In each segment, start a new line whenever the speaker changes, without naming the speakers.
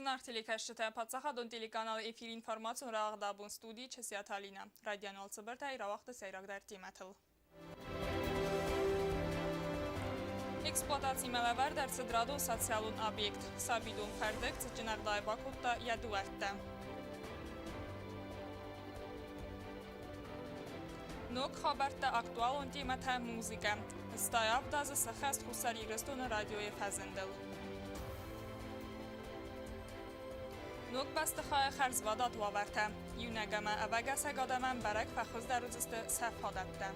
Znar teлекաշտը պատսախադոն տելեկանալ էֆիր ինվորմացիոն ռաղդաբուն ստուդի չսիաթալինա, ռադիանալ ծբրտա իրավաղթը սայրագդար տիմաթլ։ Էքսպլոտացի մելավար դար սդրադոն սոցիալուն объект, սաբիդոն խարդեք ծճնաղդայ բակոտտա յադուարտը։ Նոք խաբարտը ակտուալոն տիմաթա մուզիկա, ստայավ դազը սխաստ խուսարի գրստոնը ռադիոյը ֆազնդել։ Նոք բաստխայ խարզվադատ վավարտը, յունագամա ավագասա գադաման բարակ վախոզ դարուզստը սաфадատը։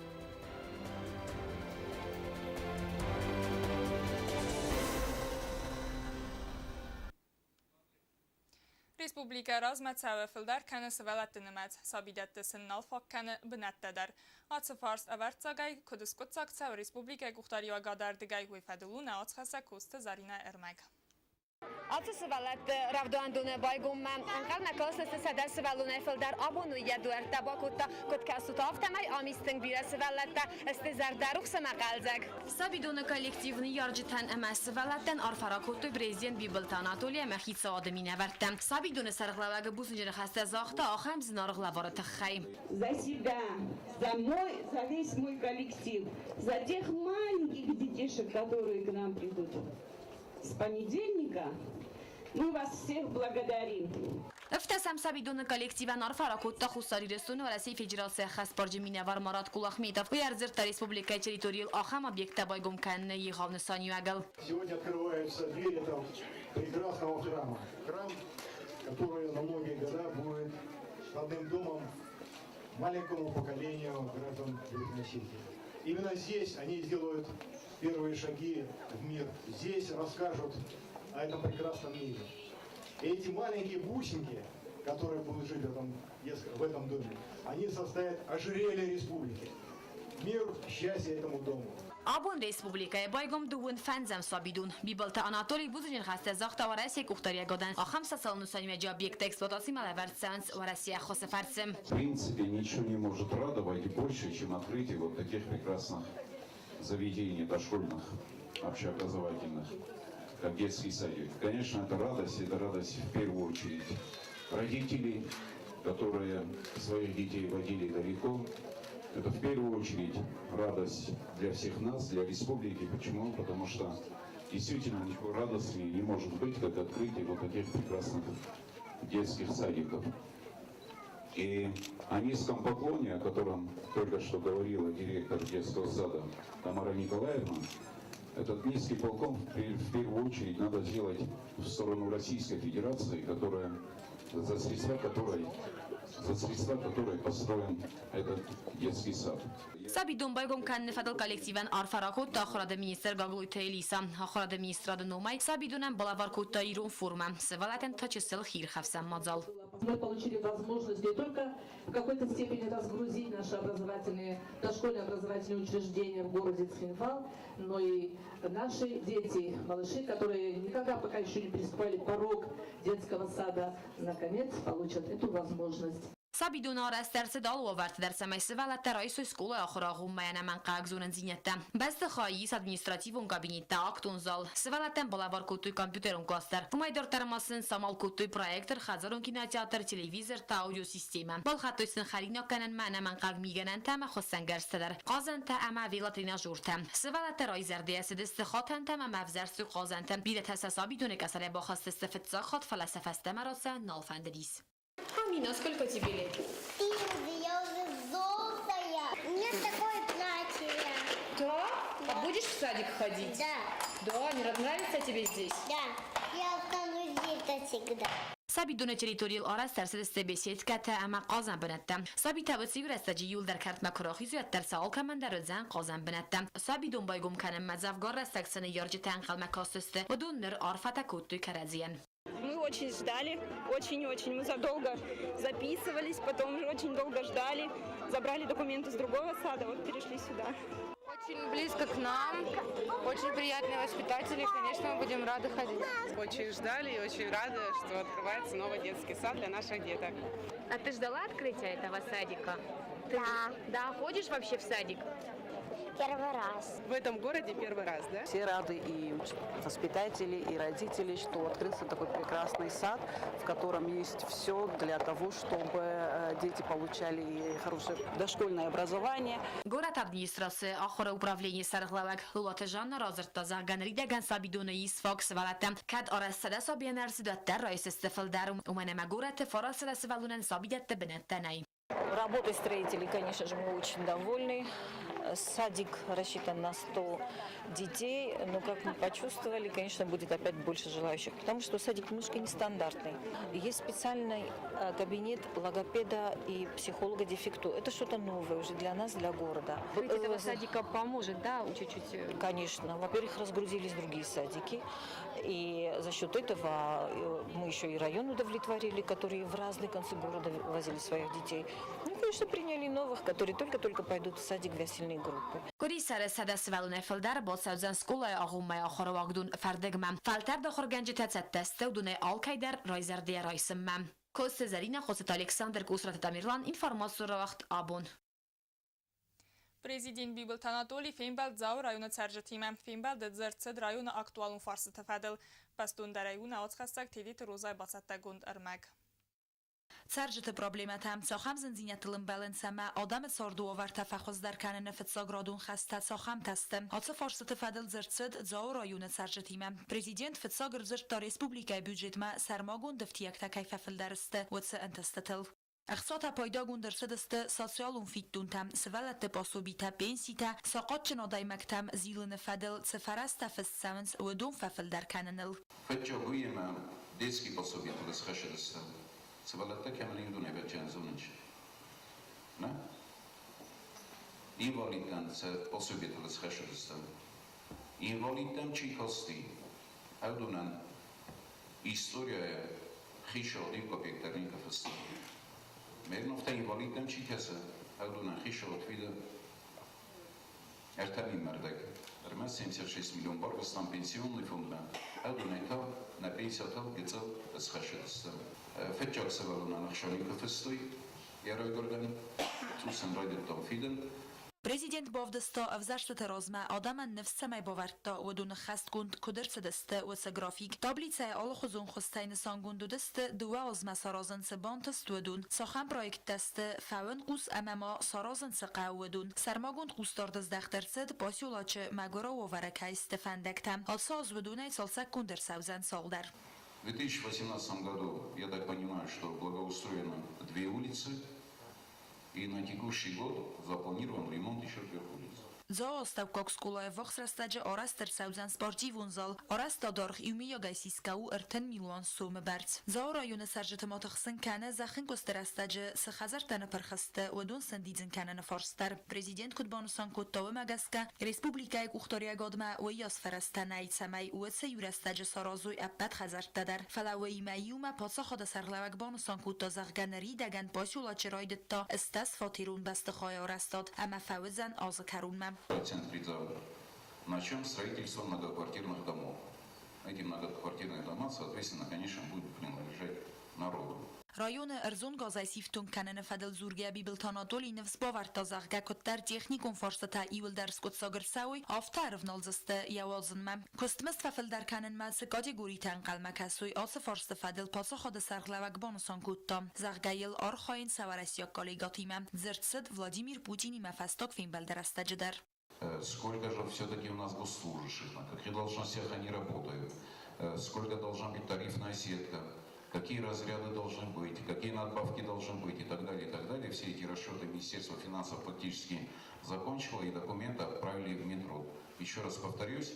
Республика размацава филдар каны сывалаттынымат, сабидатты сыннал факканы бынаттадар. Ацыфарс авартсагай кудыскутсакца республика гухтарио гадардыгай хуйфадылуна ацхаса кусты Зарина Эрмэг.
Altı sıvalat ravdoandune baygumma anqalna koslasy sada sıvalune fildar abonu yaduerta bakutta kutkasut avtamay amistin bira sıvalatda istizardaruq samaqalzak. Sabidone kollektivni yarjitan emas sıvalatdan arfarakutu prezident Bibilt Anatoliya Mahitsa adamine verttem. Sabidone sarıqlavaga buzunjere xasta zaxta axam zinarıqlavara taxay.
За себя, за весь мой коллектив, за тех маленьких детишек, которые к нам придут. С понедельника мы вас всех благодарим.
افتسم سبیدون کلکتیو نارفراکوت تا خساری رسون و رسی فدراسیون خاص برجمینه وار مراد کلاخمیتاف و ارزر تا республика территориал ахам объекта байгом кан ехавнесанию агал.
Сегодня открываются двери этого прекрасного храма. Храм, который на многие года будет родным домом маленькому поколению граждан Южной-Осетии. Именно здесь они сделают первые шаги в мир. Здесь расскажут о этом прекрасном мире. И эти маленькие бусинки, которые будут жить в этом доме, они составят ожерелье республики. Мир, счастье этому дому.
Abon Respublikaya baygom duun fanzam sabidun. Bibilt Anatoliy buzunjin xasta zaxta wa Россия кухтария gadan. Ахам социально-нусанимая объект эксплуатации маловерцанс в России хосефарцем.
В принципе, ничего не может радовать больше, чем открытие вот таких прекрасных заведений дошкольных, общеобразовательных, как детский садик. Конечно, это радость в первую очередь родителей, которые своих детей водили далеко. Это в первую очередь радость для всех нас, для республики. Почему? Потому что действительно ничего радостнее не может быть, как открытие вот таких прекрасных детских садиков. И о низком поклоне, о котором только что говорила директор детского сада Тамара Николаевна, этот низкий поклон в первую очередь надо сделать в сторону Российской Федерации, которая за средства которой построен этот детский сад.
Sabidon baygom kan fadal kollektivan arfarakot ta xorada minister Gagluy Taylisa, xorada ministrada nomay Sabidonam балаваркот та ирон форма. Севалатен та чисел хир хавсам мадзал.
Мы получили возможность не только в какой-то степени разгрузить наши дошкольные образовательные учреждения в городе Цхинвал, но и наши дети, малыши, которые никогда пока еще не переступали порог детского сада, наконец получат эту возможность.
Sabidon arasters dal وورت در سمای سوالت رئیس اسکول آخراغون میان من قاگزون زینته. بست خواهیس ادمنستراتیون کابینت اکتون زال. سوالتن بالابار کوتوی کامپیوترون کلاستر. فمایدار ترماسن سامال کوتوی پروژکتر خزارون کیناتیاتر تلویزیون تا اودیو سیستم. بال خطویسن خرینا کنن میان من قاگ میگنن تام خستنگرستر. قازن تا اما ویلاترینا جورتم. سوالت رئیس دست استخاتن تام مفزرس قازنتم. بیرت Sabidon کسر با خواست استفاده زخات فلسفه استمراسه نالفندریس. Амина, сколько тебе лет?
4, я уже взрослая. У меня такое платье.
Да? А будешь в садик ходить?
Да.
Да, нравится тебе здесь?
Да. Я останусь здесь всегда.
Sabidon territorial aras درصد استبسیت کت اما قازن بنتم. سابی توسعی رستجی یول در کرد مکراهی در سال کمن در زن قازن بنتم. Sabidon باygم کنم مزافگار رستکسن یارج تنقل مکاسسته و دون نر عرفت کوتوی کرزین.
Мы очень ждали, очень-очень. Мы задолго записывались, потом очень долго ждали. Забрали документы с другого сада, вот перешли сюда.
Очень близко к нам, очень приятные воспитатели, конечно, мы будем рады ходить.
Очень ждали и очень рады, что открывается новый детский сад для наших деток.
А ты ждала открытия этого садика? Да. Да, ходишь вообще в садик?
Первый раз.
В этом городе первый раз, да?
Все рады, и воспитатели, и родители, что открылся такой прекрасный сад, в котором есть все для того, чтобы дети получали хорошее дошкольное образование.
Город администрации охора управления сарглавак Лулата Жанна Розерта заган ридаган сабидуна Исфок свалатам кад арасада сабиянар сидаттар райс стефалдарум уманема город фарасада свалунан сабидатта бенеттанай.
Работой строителей, конечно же, мы очень довольны. Садик рассчитан на 100 детей, но, как мы почувствовали, конечно, будет опять больше желающих, потому что садик немножко нестандартный. Есть специальный кабинет логопеда и психолога-дефекту. Это что-то новое уже для нас, для города.
Этого садика поможет, да, чуть-чуть?
Конечно. Во-первых, разгрузились другие садики, и за счет этого мы еще и район удовлетворили, которые в разные концы города возили своих детей. Ну, конечно, приняли новых, которые только-только пойдут в садик в весельные группы.
Кори сар сада свалуна филдар با سازن سکولای آقومه آخر واقدون فردگمم فلتر داخل گنج تسته و دونه آلکایدر رایزر دی رایسمم کوست زرین خوست الکساندر کوسرت تامیرلان اینفورماسیون وقت آبون.
Президент Библ Танатоли Феймбалд зау района царжатима. Феймбалд дзерцед района актуалун фарсы тафадыл. Пастун да района отхастак телит розай басатта гунд армаг.
Царжت проблемات هم ساخم زنزینتلم بالانسما آدم ساردو آور تفخص در کنن نفت ساگرادون خسته ساخم تستم آتا فرصت فدل زرتسد زاو رایون سرجتیمم پرزیدنت فت ساگر زرت تا ریسپوبلیکای بیوجت ما سرماگون دفتیک تا کیف فل درسته و تس انتستتل اقساط پایداگون درصدست سوسیالون فیتون تام سوالت پاسوبیتا پنسیتا ساقات چنادای مکتم زیلن فدل سفرست فست سامنس و دون ففل در کننل
Подчеркуем детские пособия по расхождению. Савалатта кемалин дуне бечензунч. На? Инвалидтан се пособия по расхождению. Инвалидтан чикости. Аудунан история хишоди копиектерника фест. Мерновта инвалидтан чикеса. Аудунан хишот вида. Эртами мардак. 76 миллион баргастан пенсионный фонд. Аудунайта на 50 гецел расхождению. Фетчак савалуна нахшалинка фестой. Я райгордан. Тусен райдет там фиден.
Президент бовдستا افزشت رازمه آدم نفس سمی باورتا و دون خست گند کدرس دسته و سگرافیک تابلیت آل خزون خستین سانگوند دست دو آزمه سرازن سبانتست و دون ساخم پرویکت دست فون قوس امما سرازن سقه و دون سرماگوند قوستار دزدختر سد پاسیولاچ مگورا و ورکه استفندکتم آلساز و دونه سالسک کندر سوزن سالدر.
В 2018 году, я так понимаю, что благоустроено 2 улицы, и на текущий год запланирован ремонт еще 3 улиц.
زا استوکاک سکولای وقت رستج آرست در سوزن سپارتی ونزال آرست دارخ یومی یا گیسیسکاو ارتن میلیون سوم برد. زا رایون سرجت ماتخسن کنه زخن گستر استج سخزر تن پرخسته و دون سندیدن کنه نفرستر. پرزیدنت کدبانوسان کدتاو مگسکه ریسپوبلیکای اختاری گادمه و یاس فرسته نایت سمی و سیور استج سارازوی ابد خزرت در فلاوی میوم پاسا خود سرلوک بانوسان کدتا زغنری دگن پاسیولا چراید تا استاس فاتیرون بست خای آرستاد اما فوزن آزکرون
Центре завода. Начнем строительство многоквартирных домов. Эти многоквартирные дома, соответственно, конечно, будут принадлежать народу.
رایون ارزون گازای سیفتون کنن فدل زورگه بیبلتاناتولی نفس باورتا زغگه کتر تکنیکون فرصتا ایول درس کت ساگر ساوی آفتر ونالزسته یوازن مم کستمست ففل در کنن ملس گادی گوری تنقل مکسوی آس فرصت فدل پاسا خود سرغلوک بانوسان کتام زغگهیل آرخاین سوارسیاک کالیگاتی مم زرتسد ولادیمیر پوتینی مفستاک فین بلدرسته جدر.
Сколько же все-таки у нас госслужащих, на каких должностях они работают, сколько должна быть тарифная сетка, какие разряды должны быть, какие надбавки должны быть и так далее, и так далее. Все эти расчеты Министерство финансов фактически закончило и документы отправили в Минтруд. Еще раз повторюсь,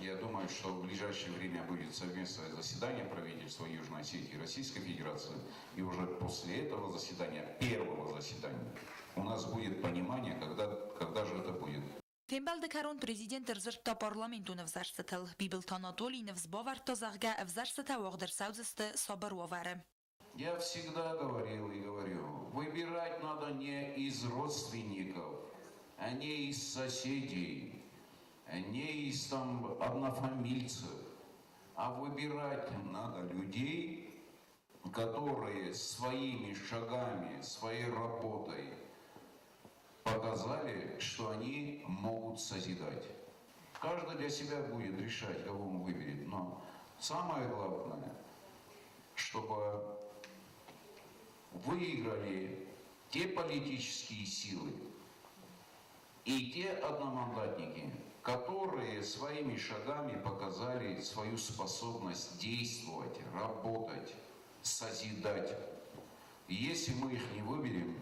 я думаю, что в ближайшее время будет совместное заседание правительства Южной Осетии и Российской Федерации. И уже после этого заседания, первого заседания, у нас будет понимание, когда же это будет.
Фембалде карон президент рзерт та парламенту невзарстел Бибелтанатоли невзбаварта загга евзарста вагдер саузесте собороваре.
Я всегда говорил и говорю, выбирать надо не из родственников, а не из соседей, не из там однофамильцев, а выбирать надо людей, которые своими шагами, своей работой показали, что они могут созидать. Каждый для себя будет решать, кого он выберет, но самое главное, чтобы выиграли те политические силы и те одномандатники, которые своими шагами показали свою способность действовать, работать, созидать. И если мы их не выберем,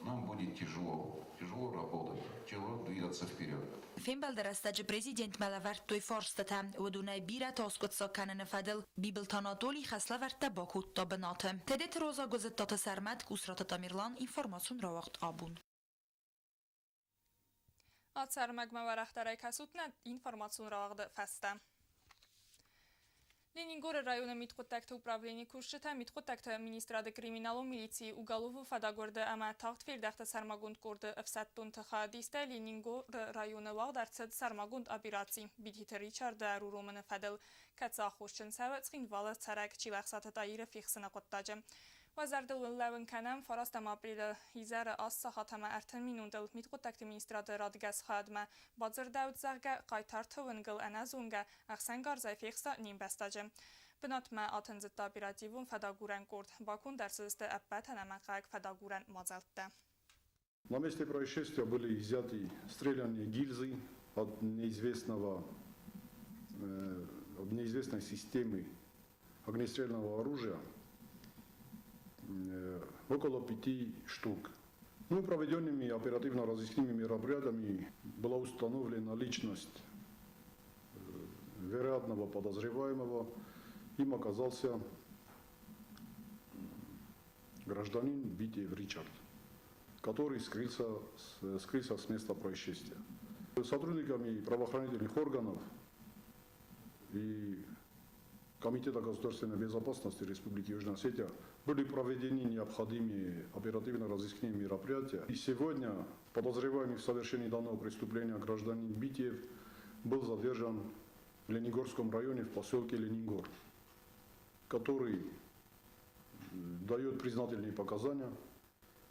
нам будет тяжело работать, тяжело двигаться вперед.
Fénybelderesztegi prezident melevert toj forstete, udunai bíre taszkot kanene fedel, bibeltanatoli xesleverte bakutta benate. Tedet roza gozettata szermet, kuszrata tamirlan, információn ravakt abun.
Ացար մագմավարախտարայ կասուտնա ինվորմացուն ռաղդը ֆաստա։ Լենինգորը ռայոնը միտխոտակթը ուպրավլենի կուրշտա միտխոտակթը մինիստրադը կրիմինալու միլիցի ու գալուվու ֆադագորդը ամա թաղթ վիրդախտը սարմագունդ կորդը վսատտուն թխադիստը Լենինգորը ռայոնը վաղդարցըդ սարմագունդ աբիրացի բիդհիթը Ռիչարդը արուրոմնը ֆադել կացախոշչն սավը ծխինվալը ծարակ չիլախսատը տայիրը ֆիխսնը կոտտաջը։ Վազարդել լավն կանամ ֆարաստամ ապրիլը հիզարը ասսա խաթամա արդեն մինունդել միտխոտակտի մինիստրադը ռադգաս խադմա բածրդաուտ զաղգա կայթարթը վնգլ անազունգա աղսան գարզայ ֆիխսա նիմբաստաջը։ Բնոտմա աթնձտա оперативուն фадагуран курд Бакун дарсызды аппат анамақак фадагуран мазалтта.
На месте происшествия были изъяты стрелянные гильзы от неизвестной системы огнестрельного оружия, около 5 штук. Проведенными оперативно-розыскными мероприятиями была установлена личность вероятного подозреваемого. Им оказался гражданин Битиев Ричард, который скрылся с места происшествия. Сотрудниками правоохранительных органов и Комитета государственной безопасности Республики Южная Осетия были проведены необходимые оперативно-розыскные мероприятия. И сегодня подозреваемый в совершении данного преступления гражданин Битиев был задержан в Ленингорском районе в поселке Ленингор, который дает признательные показания.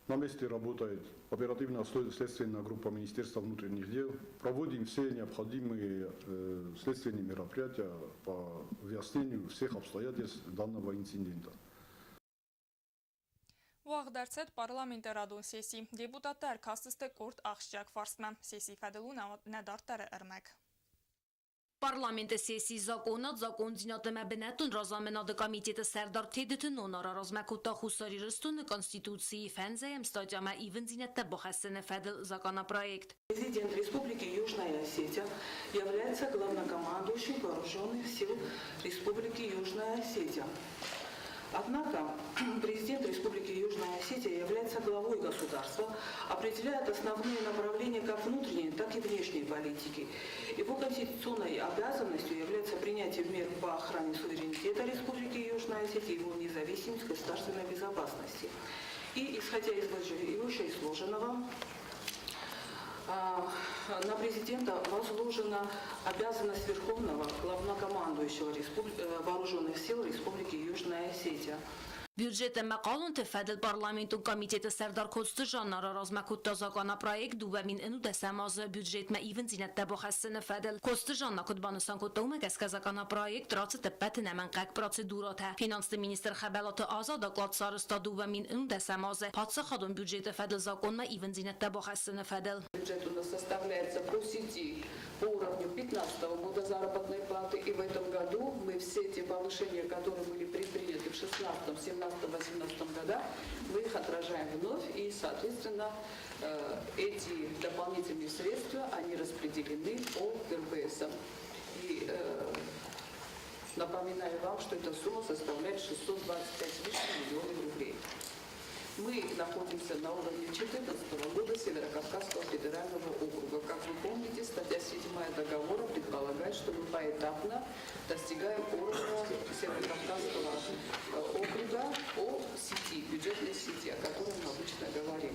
На месте работает оперативно-следственная группа Министерства внутренних дел. Проводим все необходимые следственные мероприятия по выяснению всех обстоятельств данного инцидента.
Ուաղդարցետ պարլամենտը ռադուն սեսի, դեպուտատար կաստստը կորդ աղշջակ վարսմա, սեսի ֆադելու նադարտարը ըրմակ։
Parlamentă sesii zakonat zakon zinateme benetun razamenadı komiteti serdar teditun onara razmekuta husari rıstun konstituции fenzeyem stadiyama even zinette bohessene fedel zakona проект.
Президент Республики Южная Осетия является главнокомандующим вооруженных сил Республики Южная Осетия. Однако президент Республики Южная Осетия является главой государства, определяет основные направления как внутренней, так и внешней политики. Его конституционной обязанностью является принятие мер по охране суверенитета Республики Южная Осетия и его независимости, государственной безопасности. И исходя из вышеизложенного, на президента возложена обязанность Верховного главнокомандующего вооруженных сил Республики Южная Осетия.
Բյուջետը մակալուն թեֆեդել պարլամենտուն կոմիտետը սերդար կոստուժաննարը ռազմակուտ տազականա պրոյեկտ դուվեմին ընու դեսամազը բյուջետ իվն զինետտե բոխեսսնը ֆեդել կոստուժաննա կոդբանուսան կոտոում է կեսկազականա պրոյեկտ ռացը տպետը նեմենկակ պրոցեդուրոտ է։ Ֆինանսը մինիստր խաբելոտը ազադը կլատսարստա դուվեմին ընու դեսամազը պատսը խադուն բյուջետը ֆեդել զակոնմը իվն զինետտե բոխեսսնը федел.
Бюджет у нас составляется по сети по уровню 2015 года заработной платы, и в этом году мы все эти повышения, которые были предприняты в 2016, 2017, 2018 годах, мы их отражаем вновь, и, соответственно, эти дополнительные средства, они распределены по РБСам. И напоминаю вам, что эта сумма составляет 625 миллионов рублей. Мы находимся на уровне 2014 года Северокавказского федерального округа. Как вы помните, статья 7 договора предполагает, что мы поэтапно достигаем уровня Северокавказского округа по сети, бюджетной сети, о которой мы обычно говорим.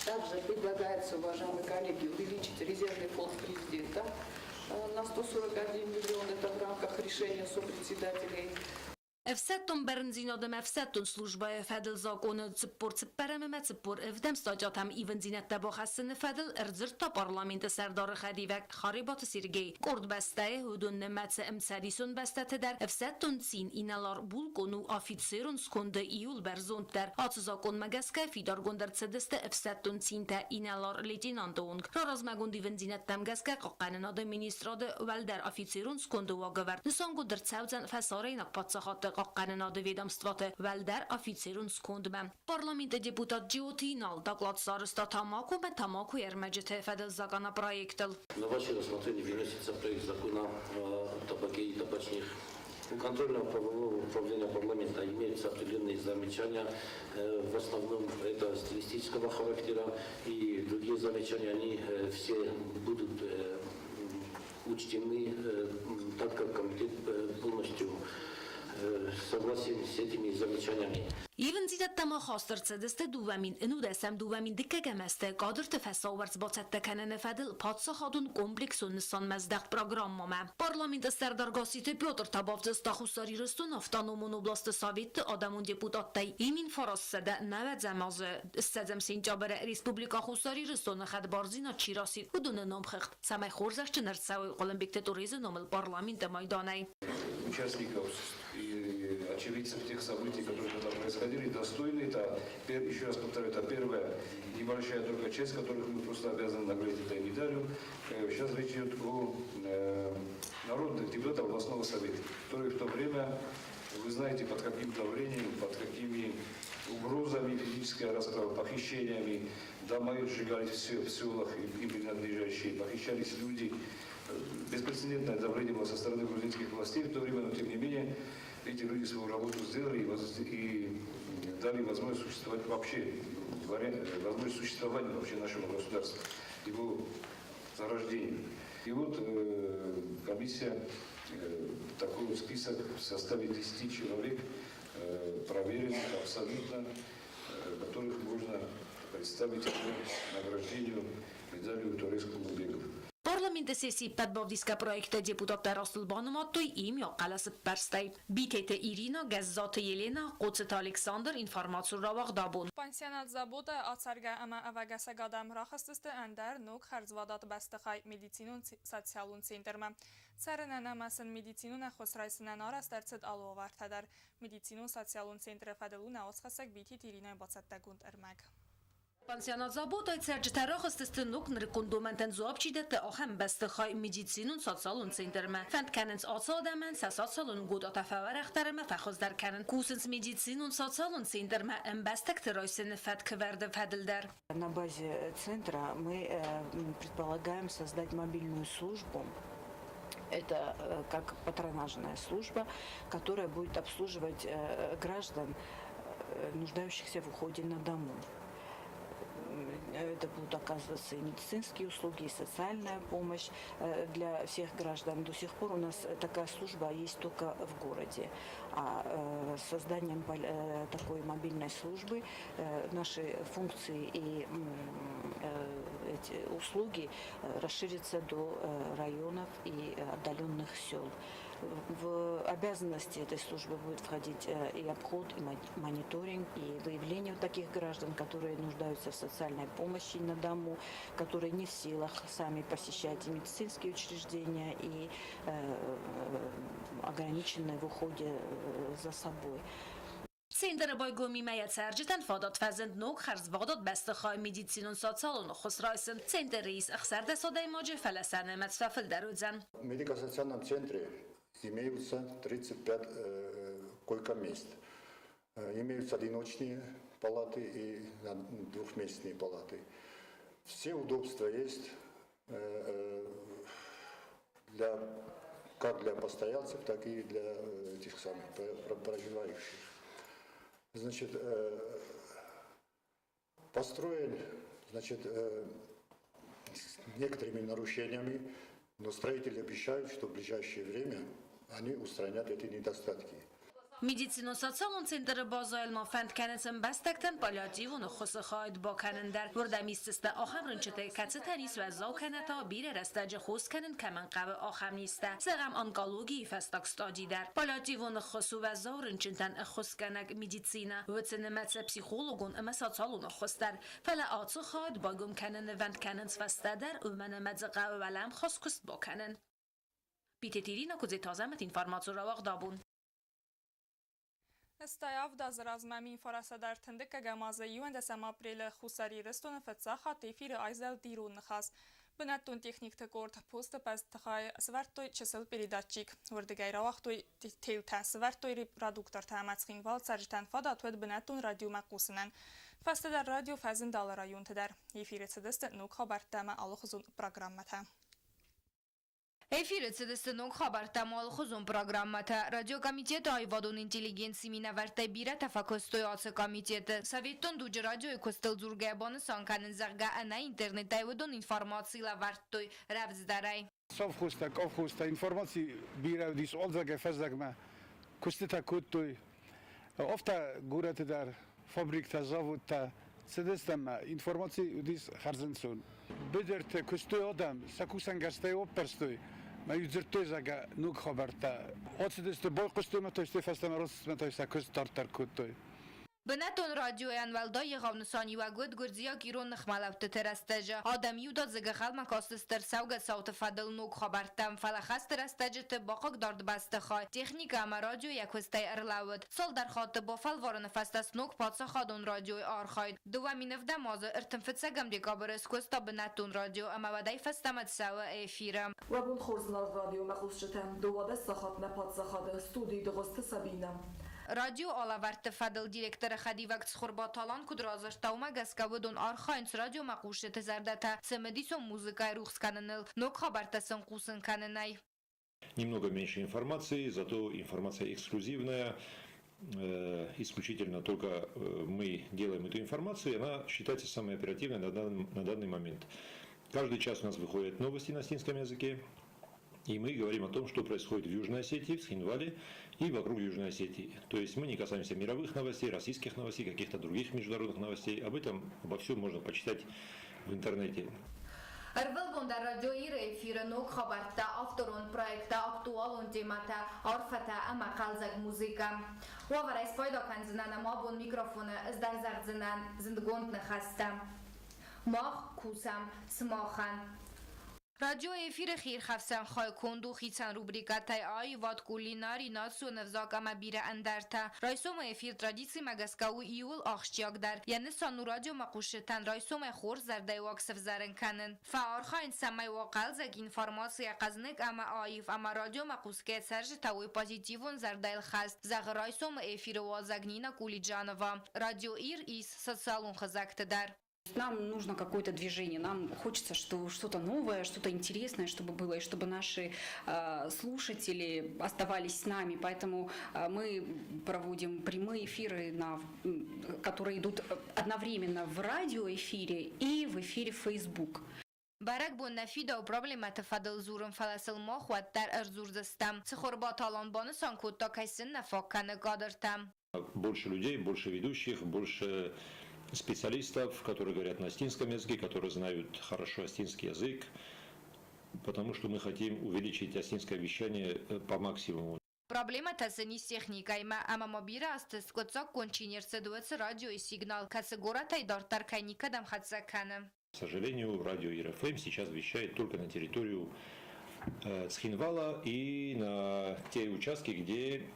Также предлагается, уважаемые коллеги, увеличить резервный фонд президента на 141 миллион, это в рамках решения сопредседателей
Efsettun bernzinodem efsettun slужба fedel zakonu цыппор цыпперемеме цыппор evdem stajatam ivenzinette bohassın fedel erzirta parlamenti serdar khadivek kharibat sirgey kord bastay hudun nemetse emsarisun bastate der efsettun sin inalar bulkonu officerun skunde iul berzonter atzakon magaska fidar gonder cedeste efsettun sinte inalar lieutenantung rozmagund ivenzinettem gaska qanada ministrade welder officerun skunde wagavert songo der cauzen fasarainak patsahat qanada ведомствата welder officerun skundme parlamenti deputat Giotinal доклад староста Тамаку Тамаку ермеджете федел закона проектил.
На ваше рассмотрение выносится проект закона о табаке и табачных. У контрольного правового управления парламента имеются определенные замечания. В основном это стилистического характера, и другие замечания, они все будут учтены, так как комитет полностью согласен с этими замечаниями.
Ivenzitettem hasztercedeste duvamin inudesem duvamin dikkegemeste kadrt fesauverts bacettekenen fedel patsahadun komplexun sanmezdakt programmama. Parlament Serdargasite Piotr Tabavdz Tahusari Rostun avtonomun oblasti Sovet adamun deputattai imin farassede nevedzem az istedzem sentября Республика Хусари Ростун хадбарзина чираси удун номхт самай хорзашчы нарцау Олимпикте туризм номел парламента майданай.
Участников и очевидцев тех событий, которые тогда происходили, достойны. Это, еще раз повторяю, это первая небольшая только честь, которых мы просто обязаны наградить этой медалью. Сейчас речь идет о народных депутатах областного совета, которые в то время, вы знаете, под каким давлением, под какими угрозами физической расправы, похищениями, дома сжигались в селах и принадлежащие, похищались люди. Беспрецедентное давление было со стороны грузинских властей в то время, но тем не менее эти люди свою работу сделали и дали возможность существовать вообще, возможность существования вообще нашему государству, его зарождению. И вот комиссия такой список в составе 10 человек, проверенных абсолютно, которых можно представить к награждению медалью турецкого бегов.
Parlamente sesi pedbavdiska projekte deputata Rastlbanumatoi im yoqalasi perstay. Bitete Irina, Gazzate Yelena, Qotsat Alexander informatsiyon ravaq dabun.
Pansionat zaboda atsarga ama avagasa gadam raxastiste ender nuk xarzvadat bastakhay medicinun sotsialun centerma. Sarananamasın medicinun xosraysinan arastarcid alvovartadar. Medicinun sotsialun centre fadaluna osxasak bitit Irina batsattagund ermag.
Pansionat zaboda serciterachastiste nuk nrikundumenten zuabchidete ahem bastakhay medicinun sotsialun centerma. Fandkanens atsadamän sotsialun godata favarachtarma faxozdar kanen kusens medicinun sotsialun centerma embastakteraysin fadkverde fadildar.
На базе центра мы предполагаем создать мобильную службу. Это как патронажная служба, которая будет обслуживать граждан, нуждающихся в уходе на дому. Это будут оказываться и медицинские услуги, и социальная помощь для всех граждан. До сих пор у нас такая служба есть только в городе. А созданием такой мобильной службы наши функции и эти услуги расширятся до районов и отдаленных сел. В обязанности этой службы будет входить и обход, и мониторинг, и выявление таких граждан, которые нуждаются в социальной помощи на дому, которые не в силах сами посещать и медицинские учреждения, и ограничены в уходе за собой.
Центр байгоми мая царжитан фадат фазенд ног харзвадат бастахай медицинун социалун хосрайсен центр рейс ахсарда содай моджи фаласане мацфафл дарудзан.
В медико-социальном центре имеются 35 койко-мест. Имеются одиночные палаты и двухместные палаты. Все удобства есть как для постояльцев, так и для этих самых проживающих. Значит, построен, значит, с некоторыми нарушениями, но строители обещают, что в ближайшее время они устранят эти недостатки.
Medicino-sotsialon centri bazayılma fənd kənətin bəstəkdən paliativun xosu xaid ba kənəndər. Burada mististe axam rınçıtı katsı tenis ve zav kənəta bir rəstəcə xos kənən kəmən qəvi axam nistə. Səğəm onkologi fəstak stadidər. Paliativun xosu və zav rınçıntən xos kənək medicina. Vıtsını mətsə psixologun əmə sotsialon xostər. Fələ atı xaid bagum kənən vənd kənən fəstədər ümənə mədzə qəvi vələm xos kust ba kənən. Pitetirina kuzit tazəmət informasyon ravaq dabun.
استياف دا زرازمامين فراسة دار تندك جمازة يوان دا سما بريل خساري رستون فتساخة تيفير ايزل ديرون نخاص بناتون تكنيك تكورت بوست باز تخاي سوارتوي چسل بريداتشيك وردگاي رواختوي تيل تا سوارتوي ريبرادوكتور تامات خينوال سرجتان فاداتويد بناتون راديو مقوسنن فاست در راديو فازن دال رايون تدر يفير سدست نوك خبر تاما الخزون پروگرامتا
Эфиры цедестенок хабартамал хузун программата. Радио комитет айвадун интеллигенции минаверте бире тафакостой ацы комитеты. Советтон дуджи радио костел зургебаны санканын зарга ана интернет айвадун информации лаварттой равздарай.
Совхуста информации бире дис олзаге фездагма кустета куттой. Офта гураты дар фабрикта заводта цедестема информации дис харзенсон. Бедерте кустой адам сакусан гастай оперстой. ما يجرتوي زعجا نوك خبرتا. أتصدق بول قصتي ما تويستي فاستنا رص ما تويستا كوست تارتر كوتوي.
بناتون رادیو انوالدا یغاونسانی و گود گرزیا گیرون نخمالوت ترستجا آدمی و داد زگخال مکاستستر سوگت ساوت فدل نوک خبرتم فلخست ترستجا تباقاک دارد بسته خواه تکنیک اما رادیو یکوستی ارلاود سال در خاطر با فلوارن فستست نوک پادسا خادون رادیو آرخاید دومی نفده مازه ارتنفت سگم دیگا برس کوستا بناتون رادیو اما ودای فستمت سوا ایفیرم
و بون خورزنال رادیو مخلوص شتم دواده ساخات نپادسا خاده استودی دغسته سبینم
رادیو آلاورت فدل دیرکتر خدی وقت خوربا تالان کد رازش تاوما گسکودون آرخاینس رادیو مقوشت زردتا سمدیسو موزیکای روخس کننل نوک خبرتسن قوسن کننای.
Немного меньше информации, зато информация эксклюзивная. Исключительно только мы делаем эту информацию, и она считается самой оперативной на данный момент. Каждый час у нас выходят новости на осетинском языке. И мы говорим о том, что происходит в Южной Осетии, в Схинвале и вокруг Южной Осетии. То есть мы не касаемся мировых новостей, российских новостей, каких-то других международных новостей. Обо всем можно почитать в интернете.
Ervelbon در رادیو ایفیر نوک خبرتا افترون پروژه اکتوال تیمتا عرفتا اما قلزگ موزیکا و ورای سپایدا کنزنان ما بون میکروفون از در زردزنان زندگوند نخستم ماخ کوسم سماخن رادیو افیر خیر خفسن خواهی کندو خیچن روبریکتای آی واد کولیناری ناسو نفزاک اما بیره اندرتا رایسوم افیر ترادیسی مگسکاو ایول آخشتیاک در یعنی سانو رادیو مقوشتن رایسوم خور زرده واکسف زرن کنن فعارخاین سمای واقل زگ انفارماسی قزنک اما آیف اما رادیو مقوسکه سرج تاوی پازیتیون زرده الخست زغ رایسوم افیر وازگنینا کولی جانوا رادیو ایر ایس سسالون خزکت در
Нам нужно какое-то движение, нам хочется что-то новое, что-то интересное, чтобы было, и чтобы наши слушатели оставались с нами. Поэтому мы проводим прямые эфиры, которые идут одновременно в радиоэфире и в эфире Facebook.
برک بون نفیده و پروبلمت فدل زورم فلسل ما خود در ارزور دستم سخور با تالان بانسان کود تا کسین نفاق کنه قادرتم.
Больше людей, больше ведущих, больше специалистов, которые говорят на осетинском языке, которые знают хорошо осетинский язык, потому что мы хотим увеличить осетинское вещание по максимуму.
Проблемата с техникой, ама мобира астес коцак кончинерсе дуется радио и сигнал, категория тайдар таркай никадам хатсакана.
К сожалению, радио ИРФМ сейчас вещает только на территорию Схинвала и на те участки, где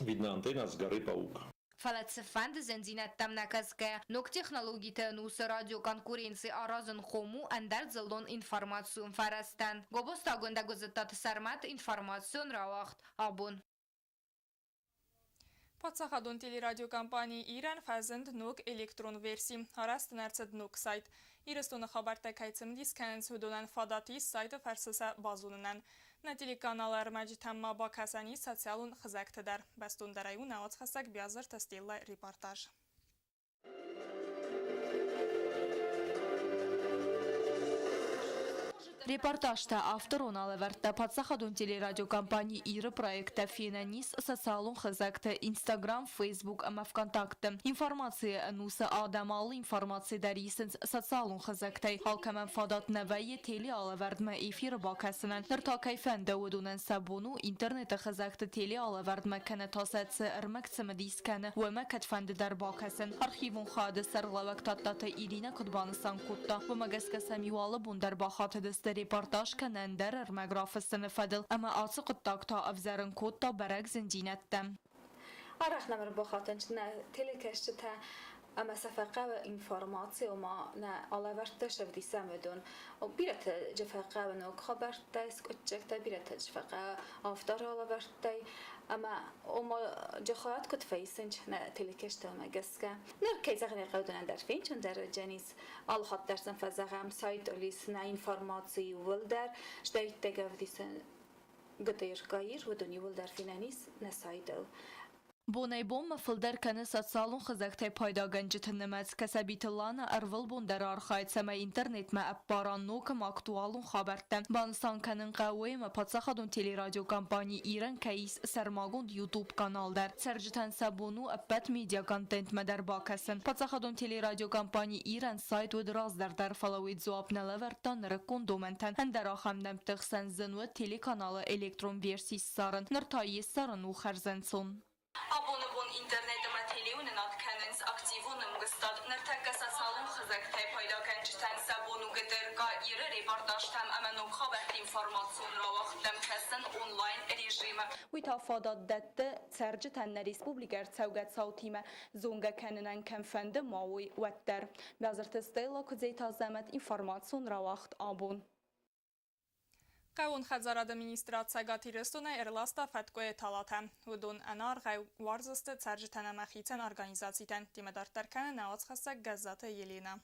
видна антенна с горы Паук.
فلسفند زنزینت تم نکسکه نوک تکنولوژی تنوس رادیو کنکورنسی آرازن خومو اندر زلون انفرماسیون فرستن گوبستا گنده گزتات سرمت انفرماسیون را وقت آبون
Подсахадон телерадиокомпании Иран фазенд нук электрон версии. Араст нерцед нук сайт. Ирастон хабарта кайцем дисканен судонан фадати сайта фарсаса базунан. На телеканалар маджитамма ба касани социалун хизактадар. Бастун дарайун аот хасак биазар тастилла репортаж.
Reportajda avtoron alavertdə Patsaxadun teleradiokompaniya iri proyektə Fenanis sosialun xizəkdə Instagram, Facebook ama Vkontakte. İnformasiya nusa adamalı informasiya dərisins sosialun xizəkdə. Halka mənfadat nəvəyi teli alaverdmə efiri bakəsindən. Nırtakayfən dəvudunən səbunu interneti xizəkdə teli alaverdmə kənə tasətsi ərməksəmə diskəni və məkətfəndi dər bakəsin. Arxivun xadı sərğlavək tatlatı İrina Kudbanısan kutda və məgəskə səmivalı bundər baxatı dəstə reportaj kənəndər ərməqrafısını fədil əmə açı qıttaqta avzərin kutda bərək zincinətdə.
Araq nəmər baxatınçına telekəşçitə ama سفقة إنفورماتي وما نا على ورتش بدي سامدون وبيرت جفقة ونوك خبرت سكتشكت بيرت جفقة أفطر على ورتي أما وما جخات كنت فيسنج نا تلكشت ما جسكا نركز غني قودنا در فين چون در جنيس على خط درسن فزعم سايت أليس نا إنفورماتي ولدر شديت تجاف دي سن قطير كاير ودني ولدر فينانيس نسايدل
Bonay bomma fıldar kanı satsalun xizəkte payda gəncitənəməz kəsəbitillana ərvil bundar arxayt səmə internet mə əbbaran nokam aktualun xabərtdə. Bansan kanın qavvəymə patsaxadun teleradyo kampani İran kəyis sərmagund YouTube kanaldar. Sərcitən səbunu əbbət media kontent mədər bakəsin. Patsaxadun teleradyo kampani İran sayt və dirazdar dar falavit zuab nələvərtdan rəkkun domənтən. Həndər axamdən ptəxsən zınvə telekanalı elektron versiysi sarın. Nırtayı sarın u xərzənsun.
Abone bun internetime telefonun atkanınız aktivunum gıstat nırtakka sasalun xizəkte payda gəncitən səbunu gıdır qayrı reportajtam əmənok xabət informasyonra vaxtəm kəsin online rejimi.
ويتفاضل دت سرجت أن ريسبوبليكا تسوقت صوتيمة زونجا كانن كمفند ماوي وتر وزارة استيلا كزيت زمت إنفورماسيون رواخت آبون.
Qavun xəzar administrasiya qatiristuna erlasta fətqoya talatəm. Udun ənar qay varzıstı sərcitənə məxitən organizasiydən dimədardərkənə nəvaz xəsə qəzzatı yelina.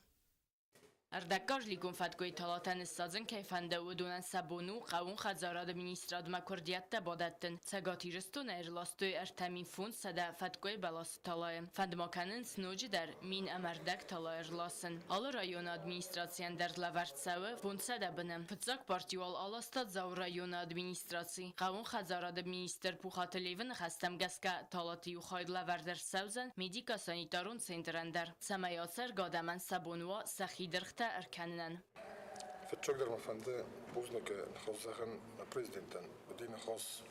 اردکاج لیکن فتگوی طالاتن سازن کیفنده و دونن سبونو قوون خزار ادمینیستراد مکردیت تبادتن سگاتیرستون ارلاستوی ارتمین فون سده فتگوی بلاس طالایم فند ماکنن سنوجی در مین امردک طالا ارلاسن آل رایون ادمینیستراسیان در لورد سوه فون سده بنم فتزاک پارتیوال آلاستاد زاو رایون ادمینیستراسی قوون خزار ادمینیستر پوخات لیون خستم گسکه طالاتی و خاید لوردر سوزن میدیکا سانیتارون سنترندر سمیاسر گادمن سبونوا سخی درخت أركاننا.
في الشجر مفندة بوزنك نخصهم بريزيدنتن بدينا خاص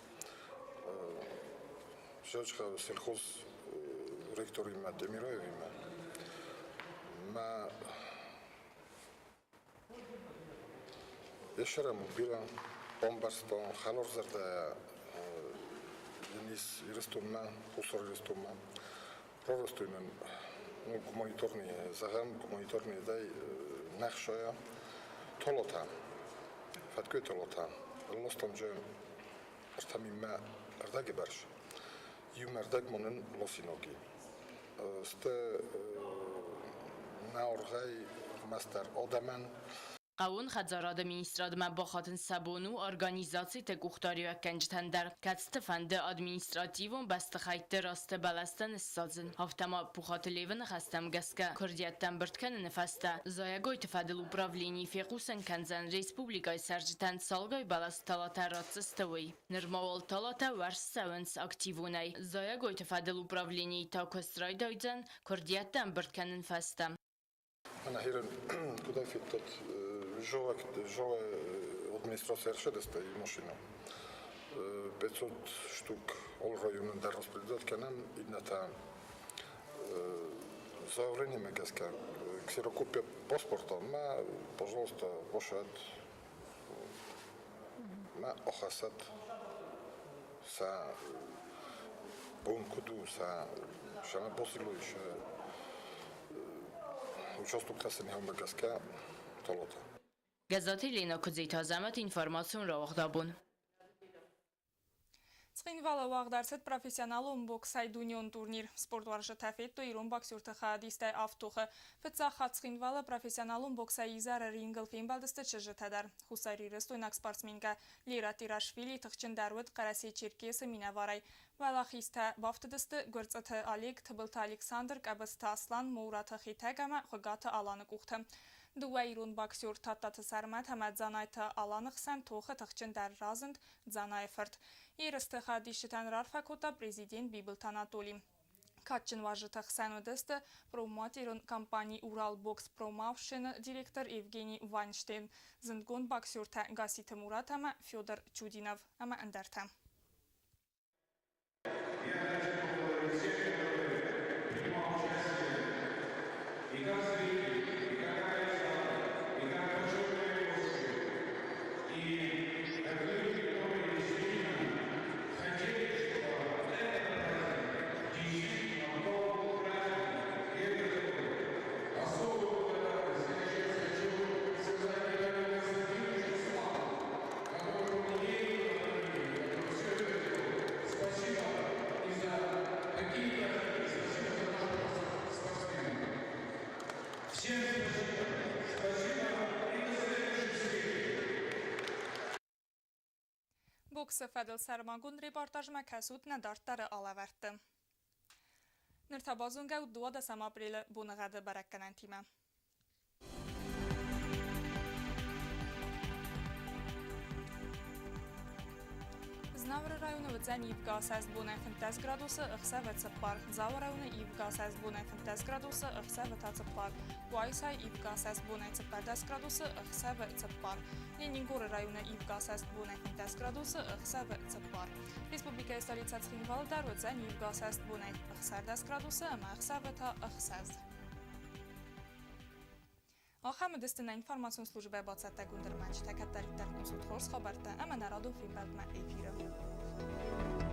شجخة سلخص ريكتوري ما دميراوي ما يشرا مبيرا بومبارستون خالور زردا ينيس يرستوما خسر يرستوما روستومن гуманитарный загам гуманитарный дай нахшая толота фаткой толота лостом же артамима ардаги барш юмардаг монен лосиноги сте наоргай мастер одаман
قوون خزار ادمینیستراد مباخاتن سبونو ارگانیزاسی تگوختاری و کنجتندر کتست فنده ادمینیستراتیون بست خیت راست بلستن سازن هفتما پوخات لیون خستم گسکه کردیتن برتکن نفسته زایگوی تفادل управлینی فیقوسن کنزن ریسپوبلیکای سرجتن سالگای بلست تلاتا راتسستوی نرموال تلاتا ورس سونس اکتیوونای زایگوی تفادل управлینی تا کسترای دایزن کردیتن برتکن نفسته
أنا هيرن كده في التط جوا администрация решедesta и машина 500 штук all районен да распределят канам идната за время мегаска ксерокопия паспорта ма пожалуйста бошад ма охасат са бонкуду са шана босилуиш участок тасен хембагаска толота
گزاتی لینا کزیتا زمت اینفورماسیون را وقتابون.
Цхинвала вағдарсет профессионалум боксай дунион турнир. Спорт варжы тафетто ирон боксюрты хадистай автухы. Фетсаха цхинвала профессионалум боксай изар рингл феймбалдысты чыжы тадар. Хусари рестойнак спортсменга Лира Тирашвили тықчын дарвыд қараси черкесі минаварай. Валахиста бафтыдысты гөрцыты Олег Тыбылты Александр Кабысты Аслан Мураты Хитагама хыгаты аланы кухты. Duwayrun baksyor tattatı sərmət həmət zanaytı alanıq sən toxı tıxçın dər razınd zanay fırt. Yeristı xadişitən rarfakota prezident Biblt Anatoli. Katçın vajıtıq sən ödəstə promotirun kompani Ural Box Promotion direktor Evgeniy Weinstein. Zındgun baksyor tə Gasitı Murat əmə Fyodor Çudinov əmə əndərtəm. Boksı Fədil Sərmagun reportajma kəsut nədartları aləvərtdi. Nirtabazunga 2 apreli bunıqadı bərəkkənən timə. Znavr rayonu vədzən Ivqa 10 gradusu ıxsə və çıppar. Zav rayonu Ivqa 10 gradusu ıxsə və çıppar. Guaysay Ivqa 10 gradusu ıxsə və çıppar. Leningor rayonu Ivqa 10 gradusu ıxsə və çıppar. Respublika stolica Цхинвалдар vədzən Ivqa 10 gradusu əmə ıxsə və ta ıxsəz. Axamı distine informasyon slujbe bacətdə gündürmənç təkətləriklər unsut xors xabartda əmə nəradu filmbəlmə efiri.